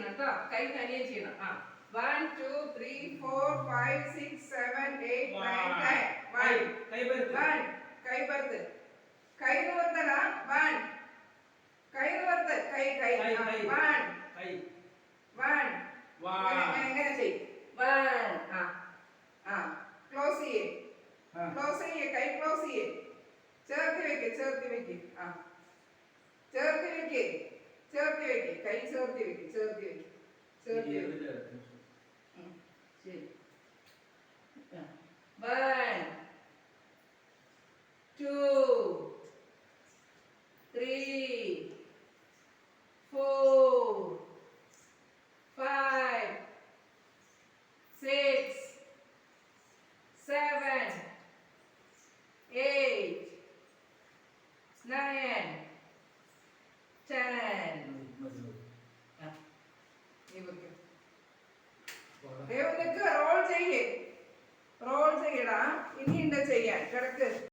ചെയ്യണം കേട്ടോ. കൈ തനിയെ ചെയ്യണം. ആ 1 2 3 4 5 6 7 8 9 10. 1 കൈ പരത്ത്. കൈ നിവർത്തടാ. 1 കൈ നിവർത്ത്. കൈ 1 എങ്ങനെ ചെയ്യ്. 1 ക്ലോസ് ചെയ്യ്. കൈ ക്ലോസ് ചെയ്യ്. ചേർത്ത് വെക്ക്. കൈ ചേർത്ത് വെക്ക്. ശരി. 1 2 3 4 5 6 7 8 9 10. റോൾ ചെയ്യടാ. ഇനിയുണ്ട് ചെയ്യാൻ. കിടക്ക്.